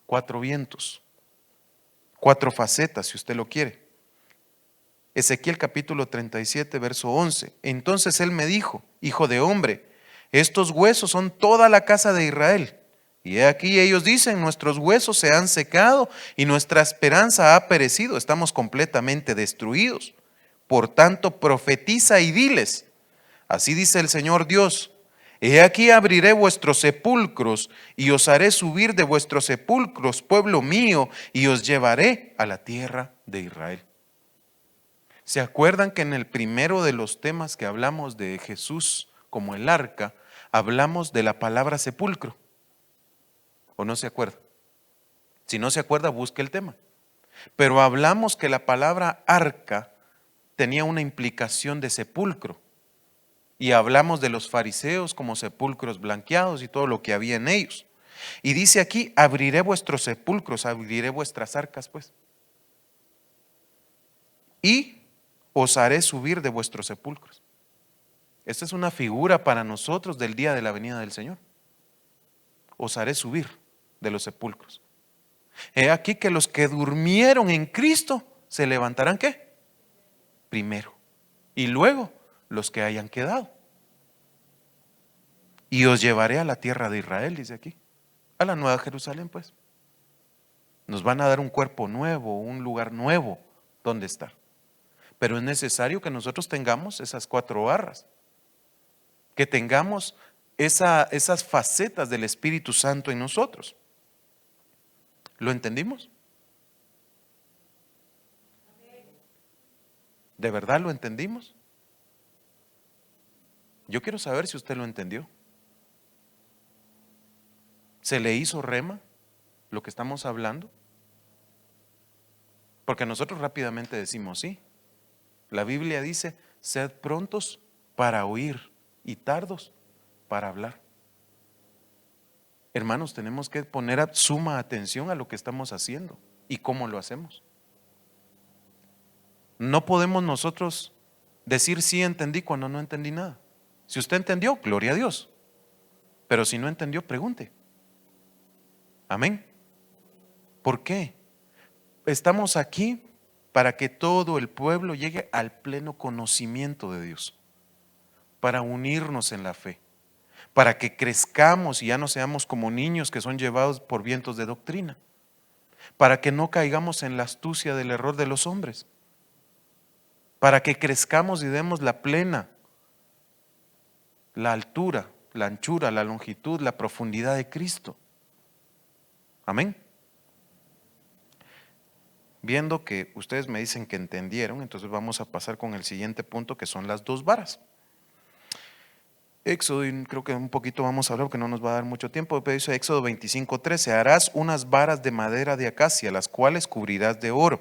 cuatro vientos, cuatro facetas, si usted lo quiere. Ezequiel capítulo 37, verso 11. Entonces él me dijo, hijo de hombre, estos huesos son toda la casa de Israel. Y he aquí ellos dicen, nuestros huesos se han secado y nuestra esperanza ha perecido, estamos completamente destruidos. Por tanto, profetiza y diles, así dice el Señor Dios, he aquí abriré vuestros sepulcros y os haré subir de vuestros sepulcros, pueblo mío, y os llevaré a la tierra de Israel. ¿Se acuerdan que en el primero de los temas que hablamos de Jesús como el arca, hablamos de la palabra sepulcro? ¿O no se acuerda? Si no se acuerda, busque el tema. Pero hablamos que la palabra arca tenía una implicación de sepulcro. Y hablamos de los fariseos como sepulcros blanqueados y todo lo que había en ellos. Y dice aquí, abriré vuestros sepulcros, abriré vuestras arcas, pues. Y os haré subir de vuestros sepulcros. Esta es una figura para nosotros del día de la venida del Señor. Os haré subir de los sepulcros. He aquí que los que durmieron en Cristo se levantarán, ¿qué? Primero. Y luego los que hayan quedado. Y os llevaré a la tierra de Israel, dice aquí. A la nueva Jerusalén, pues. Nos van a dar un cuerpo nuevo, un lugar nuevo donde estar. Pero es necesario que nosotros tengamos esas cuatro barras. Que tengamos esas facetas del Espíritu Santo en nosotros. ¿Lo entendimos? ¿De verdad lo entendimos? Yo quiero saber si usted lo entendió. ¿Se le hizo rema lo que estamos hablando? Porque nosotros rápidamente decimos sí. La Biblia dice, sed prontos para oír y tardos para hablar. Hermanos, tenemos que poner suma atención a lo que estamos haciendo y cómo lo hacemos. No podemos nosotros decir sí entendí cuando no entendí nada. Si usted entendió, gloria a Dios. Pero si no entendió, pregunte. Amén. ¿Por qué? Estamos aquí para que todo el pueblo llegue al pleno conocimiento de Dios, para unirnos en la fe, para que crezcamos y ya no seamos como niños que son llevados por vientos de doctrina, para que no caigamos en la astucia del error de los hombres, para que crezcamos y demos la plena, la altura, la anchura, la longitud, la profundidad de Cristo. Amén. Viendo que ustedes me dicen que entendieron, entonces vamos a pasar con el siguiente punto, que son las dos varas. Éxodo, y creo que un poquito vamos a hablar porque no nos va a dar mucho tiempo, pero dice Éxodo 25:13, harás unas varas de madera de acacia, las cuales cubrirás de oro.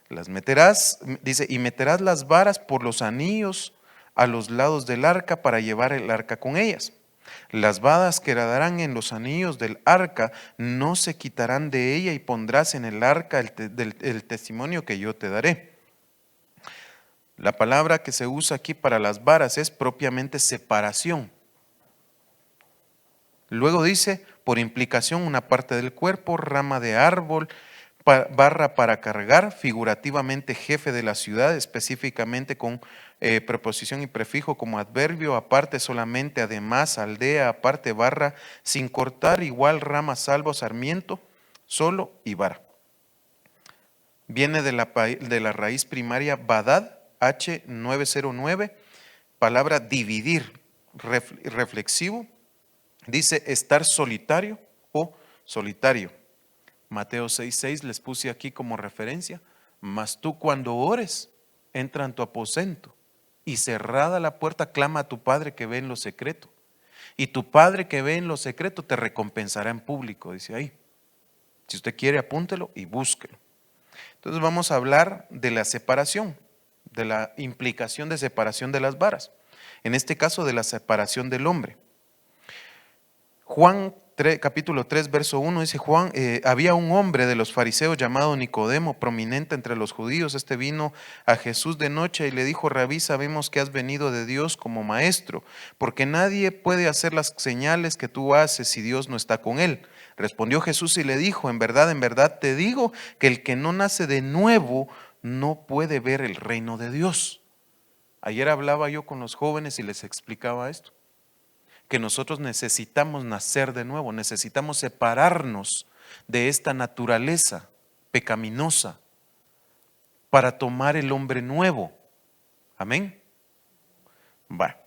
Las meterás, dice, y meterás las varas por los anillos a los lados del arca para llevar el arca con ellas. Las varas que quedarán en los anillos del arca no se quitarán de ella, y pondrás en el arca el testimonio que yo te daré. La palabra que se usa aquí para las varas es propiamente separación. Luego dice, por implicación, una parte del cuerpo, rama de árbol, barra para cargar, figurativamente jefe de la ciudad, específicamente con preposición y prefijo como adverbio, aparte solamente, además, aldea, aparte, barra, sin cortar, igual, rama, salvo, sarmiento, solo y vara. Viene de la raíz primaria badad, H909, palabra dividir, reflexivo, dice estar solitario o solitario. Mateo 6:6 les puse aquí como referencia. Mas tú cuando ores, entra en tu aposento y cerrada la puerta, clama a tu Padre que ve en lo secreto. Y tu Padre que ve en lo secreto te recompensará en público, dice ahí. Si usted quiere, apúntelo y búsquelo. Entonces vamos a hablar de la separación, de la implicación de separación de las varas. En este caso, de la separación del hombre. Juan capítulo 3, verso 1 dice, había un hombre de los fariseos llamado Nicodemo, prominente entre los judíos. Este vino a Jesús de noche y le dijo, Rabí, sabemos que has venido de Dios como maestro, porque nadie puede hacer las señales que tú haces si Dios no está con él. Respondió Jesús y le dijo, en verdad te digo que el que no nace de nuevo no puede ver el reino de Dios. Ayer hablaba yo con los jóvenes y les explicaba esto, que nosotros necesitamos nacer de nuevo, necesitamos separarnos de esta naturaleza pecaminosa para tomar el hombre nuevo. Amén. Va.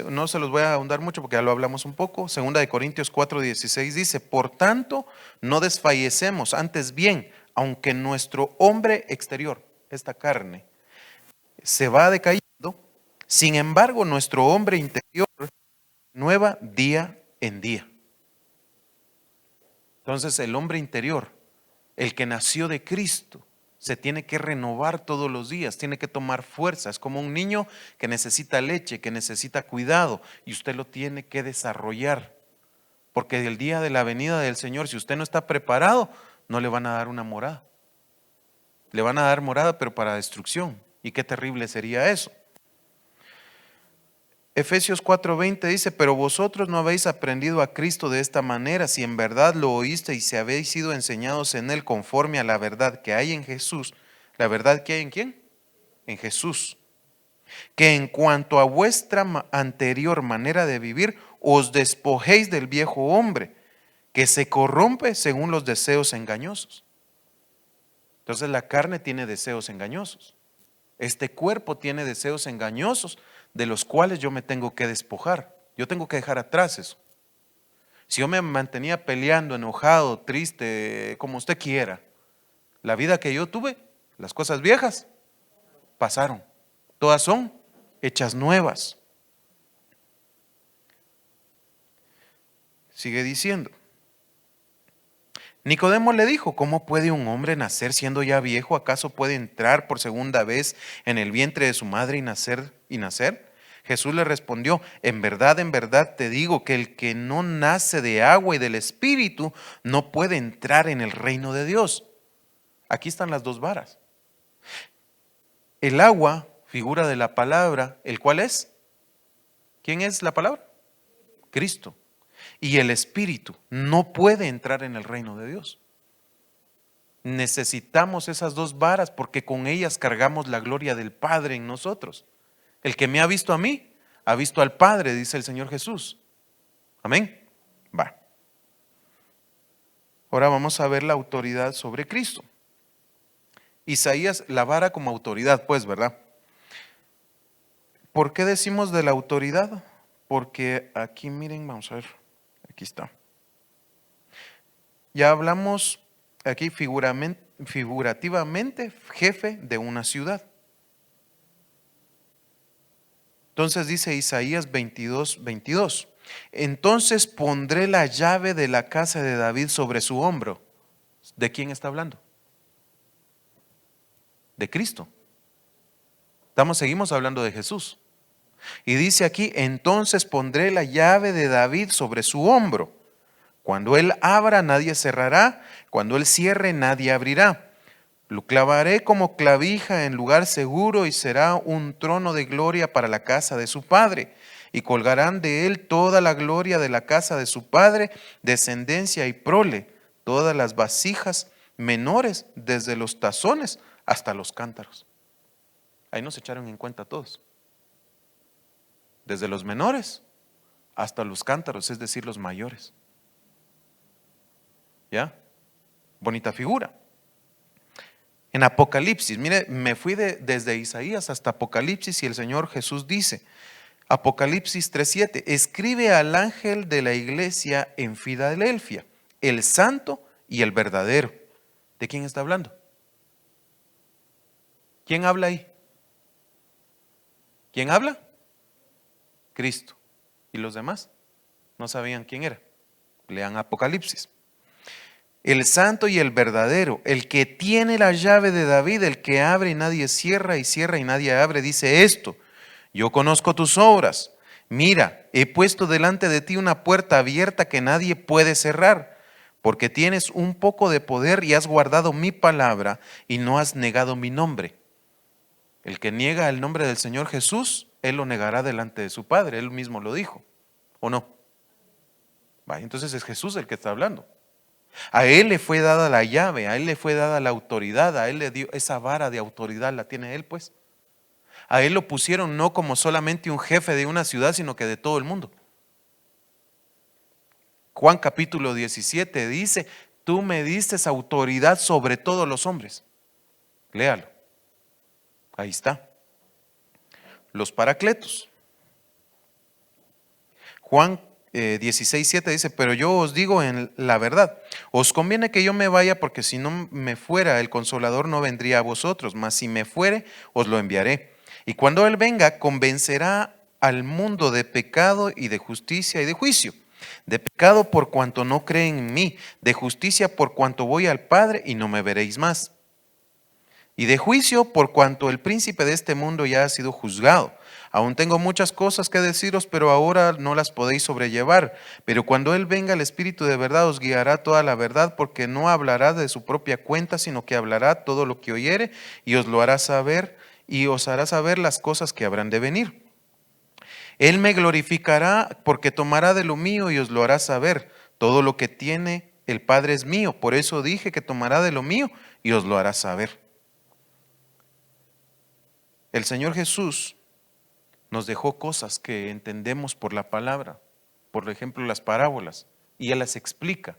No se los voy a ahondar mucho porque ya lo hablamos un poco. Segunda de Corintios 4:16 dice, por tanto, no desfallecemos, antes bien, aunque nuestro hombre exterior, esta carne, se va decayendo, sin embargo, nuestro hombre interior nueva día en día. Entonces, el hombre interior, el que nació de Cristo, se tiene que renovar todos los días, tiene que tomar fuerza. Es como un niño que necesita leche, que necesita cuidado, y usted lo tiene que desarrollar. Porque el día de la venida del Señor, si usted no está preparado, no le van a dar una morada. Le van a dar morada, pero para destrucción. Y qué terrible sería eso. Efesios 4:20 dice, pero vosotros no habéis aprendido a Cristo de esta manera, si en verdad lo oíste y si habéis sido enseñados en Él conforme a la verdad que hay en Jesús. ¿La verdad que hay en quién? En Jesús. Que en cuanto a vuestra anterior manera de vivir, os despojéis del viejo hombre, que se corrompe según los deseos engañosos. Entonces la carne tiene deseos engañosos. Este cuerpo tiene deseos engañosos de los cuales yo me tengo que despojar. Yo tengo que dejar atrás eso. Si yo me mantenía peleando, enojado, triste, como usted quiera, la vida que yo tuve, las cosas viejas, pasaron. Todas son hechas nuevas. Sigue diciendo. Nicodemo le dijo, ¿cómo puede un hombre nacer siendo ya viejo? ¿Acaso puede entrar por segunda vez en el vientre de su madre y nacer? Jesús le respondió, en verdad te digo que el que no nace de agua y del Espíritu no puede entrar en el reino de Dios. Aquí están las dos varas. El agua, figura de la palabra, ¿el cual es? ¿Quién es la palabra? Cristo. Y el Espíritu no puede entrar en el reino de Dios. Necesitamos esas dos varas porque con ellas cargamos la gloria del Padre en nosotros. El que me ha visto a mí, ha visto al Padre, dice el Señor Jesús. Amén. Va. Ahora vamos a ver la autoridad sobre Cristo. Isaías, la vara como autoridad, pues, ¿verdad? ¿Por qué decimos de la autoridad? Porque aquí, miren, vamos a ver, aquí está. Ya hablamos aquí figurativamente, jefe de una ciudad. Entonces dice Isaías 22:22. Entonces pondré la llave de la casa de David sobre su hombro. ¿De quién está hablando? De Cristo. Seguimos hablando de Jesús. Y dice aquí, entonces pondré la llave de David sobre su hombro. Cuando él abra, nadie cerrará. Cuando él cierre, nadie abrirá. Lo clavaré como clavija en lugar seguro y será un trono de gloria para la casa de su padre. Y colgarán de él toda la gloria de la casa de su padre, descendencia y prole, todas las vasijas menores, desde los tazones hasta los cántaros. Ahí nos echaron en cuenta todos. Desde los menores hasta los cántaros, es decir, los mayores. ¿Ya? Bonita figura. En Apocalipsis, mire, me fui desde Isaías hasta Apocalipsis y el Señor Jesús dice, Apocalipsis 3:7, escribe al ángel de la iglesia en Filadelfia, el santo y el verdadero. ¿De quién está hablando? ¿Quién habla ahí? ¿Quién habla? Cristo. ¿Y los demás? No sabían quién era. Lean Apocalipsis. El santo y el verdadero, el que tiene la llave de David, el que abre y nadie cierra y cierra y nadie abre, dice esto: yo conozco tus obras. Mira, he puesto delante de ti una puerta abierta que nadie puede cerrar, porque tienes un poco de poder y has guardado mi palabra y no has negado mi nombre. El que niega el nombre del Señor Jesús, él lo negará delante de su Padre. Él mismo lo dijo, ¿o no? Entonces es Jesús el que está hablando. A él le fue dada la llave, a él le fue dada la autoridad, a él le dio esa vara de autoridad, la tiene él pues. A él lo pusieron no como solamente un jefe de una ciudad, sino que de todo el mundo. Juan capítulo 17 dice, tú me diste autoridad sobre todos los hombres. Léalo. Ahí está. Los paracletos. Juan 16:7 dice, pero yo os digo en la verdad, os conviene que yo me vaya, porque si no me fuera, el Consolador no vendría a vosotros, mas si me fuere, os lo enviaré. Y cuando Él venga, convencerá al mundo de pecado y de justicia y de juicio. De pecado por cuanto no creen en mí, de justicia por cuanto voy al Padre y no me veréis más. Y de juicio por cuanto el príncipe de este mundo ya ha sido juzgado. Aún tengo muchas cosas que deciros, pero ahora no las podéis sobrellevar. Pero cuando Él venga, el Espíritu de verdad os guiará toda la verdad, porque no hablará de su propia cuenta, sino que hablará todo lo que oyere y os lo hará saber, y os hará saber las cosas que habrán de venir. Él me glorificará, porque tomará de lo mío y os lo hará saber. Todo lo que tiene el Padre es mío, por eso dije que tomará de lo mío y os lo hará saber. El Señor Jesús nos dejó cosas que entendemos por la palabra, por ejemplo las parábolas, y Él las explica.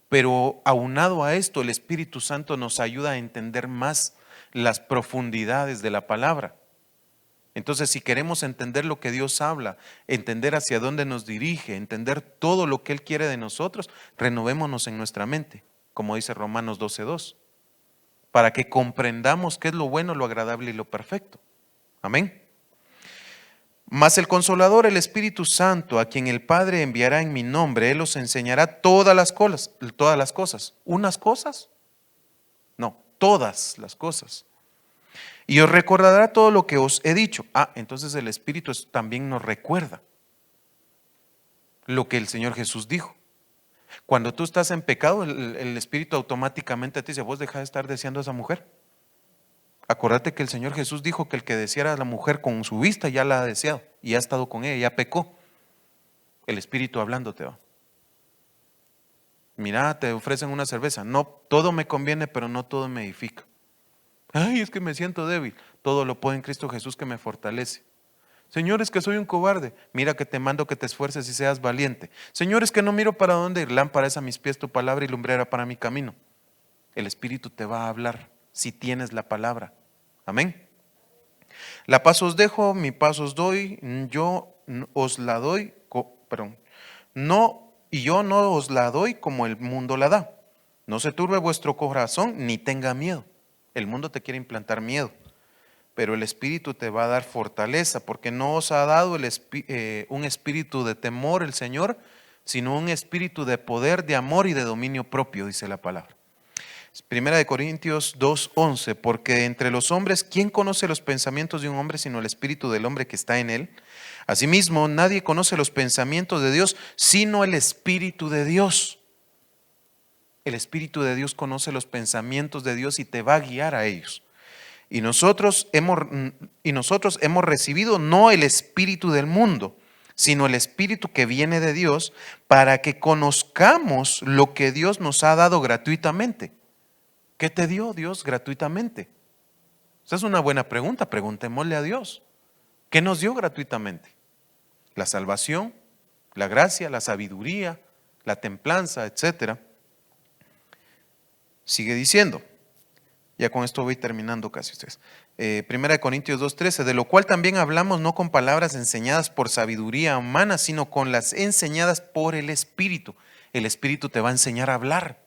Pero aunado a esto, el Espíritu Santo nos ayuda a entender más las profundidades de la palabra. Entonces, si queremos entender lo que Dios habla, entender hacia dónde nos dirige, entender todo lo que Él quiere de nosotros, renovémonos en nuestra mente, como dice Romanos 12:2, para que comprendamos qué es lo bueno, lo agradable y lo perfecto. Amén. Mas el Consolador, el Espíritu Santo, a quien el Padre enviará en mi nombre, Él os enseñará todas las cosas. ¿Unas cosas? No, todas las cosas. Y os recordará todo lo que os he dicho. Entonces el Espíritu también nos recuerda lo que el Señor Jesús dijo. Cuando tú estás en pecado, el Espíritu automáticamente te dice, vos deja de estar deseando a esa mujer. Acordate que el Señor Jesús dijo que el que deseara a la mujer con su vista ya la ha deseado y ha estado con ella, ya pecó. El Espíritu hablándote va. Mira, te ofrecen una cerveza. No, todo me conviene, pero no todo me edifica. Ay, es que me siento débil. Todo lo puedo en Cristo Jesús que me fortalece. Señor, es que soy un cobarde. Mira que te mando que te esfuerces y seas valiente. Señor, es que no miro para dónde ir. Lámpara es a mis pies tu palabra y lumbrera para mi camino. El Espíritu te va a hablar si tienes la palabra. Amén. La paz os dejo, mi paz os doy. Yo os la doy, yo no os la doy como el mundo la da. No se turbe vuestro corazón ni tenga miedo. El mundo te quiere implantar miedo, pero el Espíritu te va a dar fortaleza, porque no os ha dado un espíritu de temor el Señor, sino un espíritu de poder, de amor y de dominio propio, dice la palabra. Primera de Corintios 2:11, porque entre los hombres, ¿quién conoce los pensamientos de un hombre sino el espíritu del hombre que está en él? Asimismo, nadie conoce los pensamientos de Dios sino el Espíritu de Dios. El Espíritu de Dios conoce los pensamientos de Dios y te va a guiar a ellos. Y nosotros hemos recibido no el espíritu del mundo, sino el Espíritu que viene de Dios, para que conozcamos lo que Dios nos ha dado gratuitamente. ¿Qué te dio Dios gratuitamente? Esa es una buena pregunta, preguntémosle a Dios. ¿Qué nos dio gratuitamente? La salvación, la gracia, la sabiduría, la templanza, etc. Sigue diciendo, Ya con esto voy terminando casi ustedes. 1 Corintios 2:13, de lo cual también hablamos no con palabras enseñadas por sabiduría humana, sino con las enseñadas por el Espíritu. El Espíritu te va a enseñar a hablar.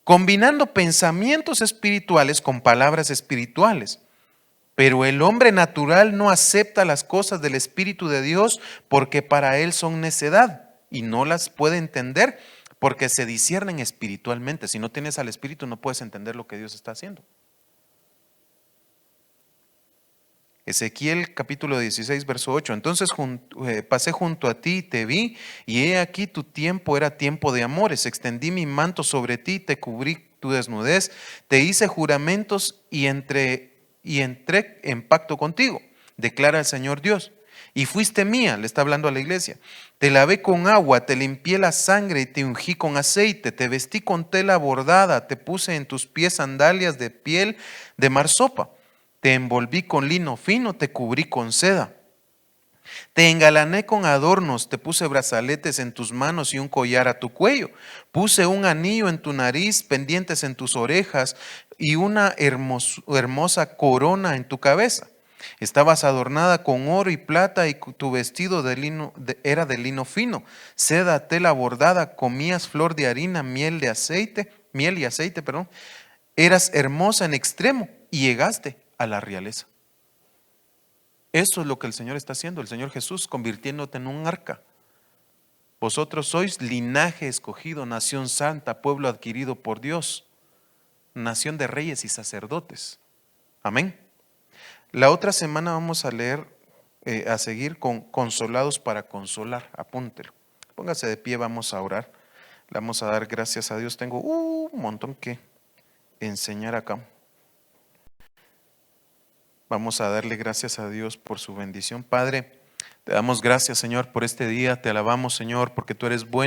Combinando pensamientos espirituales con palabras espirituales. Pero el hombre natural no acepta las cosas del Espíritu de Dios porque para él son necedad y no las puede entender porque se disciernen espiritualmente. Si no tienes al Espíritu no puedes entender lo que Dios está haciendo. Ezequiel capítulo 16, verso 8. Entonces pasé junto a ti y te vi, y he aquí tu tiempo era tiempo de amores. Extendí mi manto sobre ti, te cubrí tu desnudez, te hice juramentos y entré en pacto contigo, declara el Señor Dios. Y fuiste mía, le está hablando a la iglesia. Te lavé con agua, te limpié la sangre y te ungí con aceite, te vestí con tela bordada, te puse en tus pies sandalias de piel de marsopa. Te envolví con lino fino, te cubrí con seda. Te engalané con adornos, te puse brazaletes en tus manos y un collar a tu cuello. Puse un anillo en tu nariz, pendientes en tus orejas y una hermosa corona en tu cabeza. Estabas adornada con oro y plata y tu vestido era de lino fino, seda, tela bordada, comías flor de harina, miel y aceite, perdón. Eras hermosa en extremo y llegaste a la realeza. Eso es lo que el Señor está haciendo, el Señor Jesús convirtiéndote en un arca. Vosotros sois linaje escogido, nación santa, pueblo adquirido por Dios, nación de reyes y sacerdotes. Amén. La otra semana vamos a leer, a seguir con consolados para consolar. Apúntelo. Póngase de pie, vamos a orar. Le vamos a dar gracias a Dios. Tengo un montón que enseñar acá. Vamos a darle gracias a Dios por su bendición. Padre, te damos gracias, Señor, por este día. Te alabamos, Señor, porque tú eres bueno.